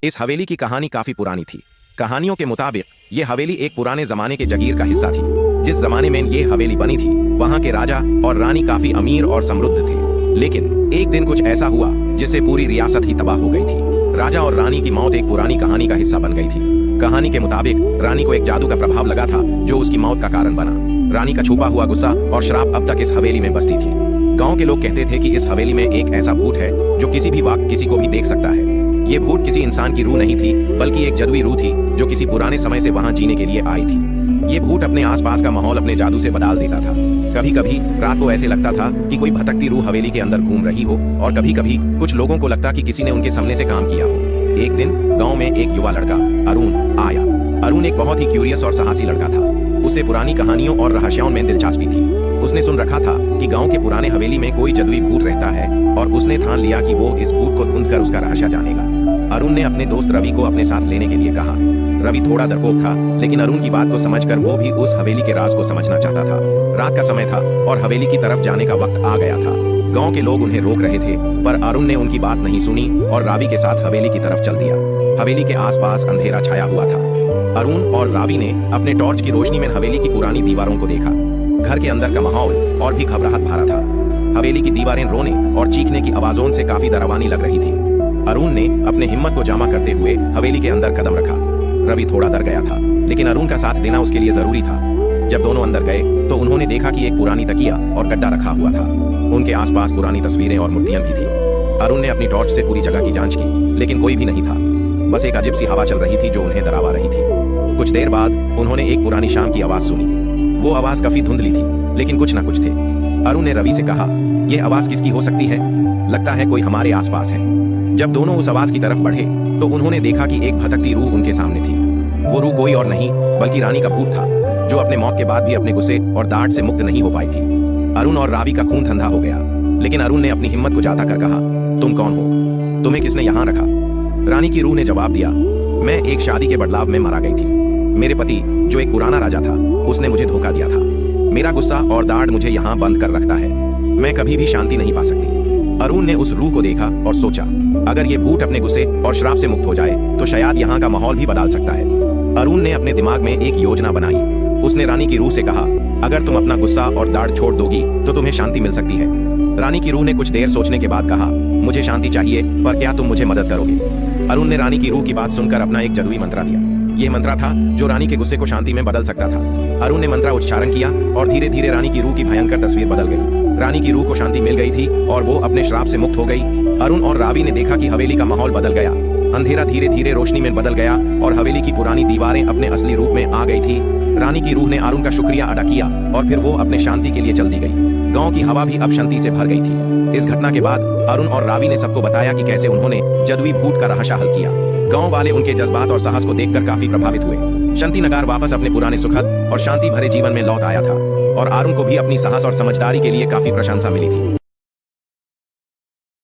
इस हवेली की कहानी काफी पुरानी थी। कहानियों के मुताबिक ये हवेली एक पुराने जमाने के जगीर का हिस्सा थी। जिस जमाने में ये हवेली बनी थी वहाँ के राजा और रानी काफी अमीर और समृद्ध थे। लेकिन एक दिन कुछ ऐसा हुआ जिससे पूरी रियासत ही तबाह हो गई थी। राजा और रानी की मौत एक पुरानी कहानी का हिस्सा बन गई थी। कहानी के मुताबिक रानी को एक जादू का प्रभाव लगा था जो उसकी मौत का कारण बना। रानी का छुपा हुआ गुस्सा और श्राप अब तक इस हवेली में बसती थी। गांव के लोग कहते थे कि इस हवेली में एक ऐसा भूत है जो किसी भी वक्त किसी को भी देख सकता है। ये भूत किसी इंसान की रूह नहीं थी बल्कि एक जादुई रूह थी जो किसी पुराने समय से वहां जीने के लिए आई थी। ये भूत अपने आसपास का माहौल अपने जादू से बदल देता था। कभी कभी रात को ऐसे लगता था कि कोई भटकती रूह हवेली के अंदर घूम रही हो और कभी कभी कुछ लोगों को लगता कि किसी ने उनके सामने से काम किया हो। एक दिन गांव में एक युवा लड़का अरुण आया। अरुण एक बहुत ही क्यूरियस और साहसी लड़का था। उसे पुरानी कहानियों और रहस्यों में दिलचस्पी थी। उसने सुन रखा था कि गांव के पुराने हवेली में कोई जादुई भूत रहता है और उसने ठान लिया कि वो इस भूत को ढूंढकर उसका रहस्य जानेगा। अरुण ने अपने दोस्त रवि को अपने साथ लेने के लिए कहा। रवि थोड़ा डरपोक था लेकिन अरुण की बात को समझकर वो भी उस हवेली के राज को समझना चाहता था। रात का समय था और हवेली की तरफ जाने का वक्त आ गया था। गांव के लोग उन्हें रोक रहे थे पर अरुण ने उनकी बात नहीं सुनी और रावि के साथ हवेली की तरफ चल दिया। हवेली के आसपास अंधेरा छाया हुआ था। अरुण और रावि ने अपने टॉर्च की रोशनी में हवेली की पुरानी दीवारों को देखा। घर के अंदर का माहौल और भी घबराहट भरा था। हवेली की दीवारें रोने और चीखने की आवाजों से काफी डरावनी लग रही थी। अरुण ने अपने हिम्मत को जमा करते हुए हवेली के अंदर कदम रखा। रवि थोड़ा डर गया था लेकिन अरुण का साथ देना उसके लिए जरूरी था। जब दोनों अंदर गए तो उन्होंने देखा कि एक पुरानी तकिया और गड्ढा रखा हुआ था। उनके आसपास पुरानी तस्वीरें और मूर्तियां भी थी। अरुण ने अपनी टॉर्च से पूरी जगह की जांच की लेकिन कोई भी नहीं था। बस एक अजीब सी हवा चल रही थी जो उन्हें डरावा रही थी। कुछ देर बाद उन्होंने एक पुरानी शाम की आवाज सुनी। वो आवाज काफी धुंधली थी लेकिन कुछ ना कुछ थे। अरुण ने रवि से कहा, यह आवाज किसकी हो सकती है? लगता है कोई हमारे आसपास है। जब दोनों उस आवाज की तरफ बढ़े तो उन्होंने देखा कि एक भटकती रूह उनके सामने थी। वो रूह कोई और नहीं बल्कि रानी का भूत था जो अपने मौत के बाद भी अपने गुस्से और दाढ़ से मुक्त नहीं हो पाई थी। अरुण और रावि का खून ठंडा हो गया लेकिन अरुण ने अपनी हिम्मत को जाता कर कहा, तुम कौन हो? तुम्हें किसने यहाँ रखा? रानी की रूह ने जवाब दिया, मैं एक शादी के बदलाव में मारा गई थी। मेरे पति जो एक पुराना राजा था उसने मुझे धोखा दिया था। मेरा गुस्सा और दाढ़ मुझे यहाँ बंद कर रखता है। मैं कभी भी शांति नहीं पा सकती। अरुण ने उस रूह को देखा और सोचा, अगर ये भूत अपने गुस्से और श्राप से मुक्त हो जाए तो शायद यहाँ का माहौल भी बदल सकता है। अरुण ने अपने दिमाग में एक योजना बनाई। उसने रानी की रूह से कहा, अगर तुम अपना गुस्सा और दाढ़ छोड़ दोगी तो तुम्हें शांति मिल सकती है। रानी की रूह ने कुछ देर सोचने के बाद कहा, मुझे शांति चाहिए पर क्या तुम मुझे मदद करोगे? अरुण ने रानी की रूह की बात सुनकर अपना एक जादुई मंत्र दिया। यह मंत्र था जो रानी के गुस्से को शांति में बदल सकता था। अरुण ने मंत्र उच्चारण किया और धीरे धीरे रानी की रूह की भयंकर तस्वीर बदल गई। रानी की रूह को शांति मिल गई थी और वो अपने श्राप से मुक्त हो गई। अरुण और रावि ने देखा कि हवेली का माहौल बदल गया। अंधेरा धीरे धीरे रोशनी में बदल गया और हवेली की पुरानी दीवारें अपने असली रूप में आ गई थी। रानी की रूह ने अरुण का शुक्रिया अदा किया और फिर वो अपने शांति के लिए चल दी गई। गांव की हवा भी अब शांति से भर गई थी। इस घटना के बाद अरुण और रावि ने सबको बताया कि कैसे उन्होंने जादुई भूत का रहस्य हल किया। गांव वाले उनके जज्बात और साहस को देखकर काफी प्रभावित हुए। शांति नगर वापस अपने पुराने सुखद और शांति भरे जीवन में लौट आया था और अरुण को भी अपनी साहस और समझदारी के लिए काफी प्रशंसा मिली थी।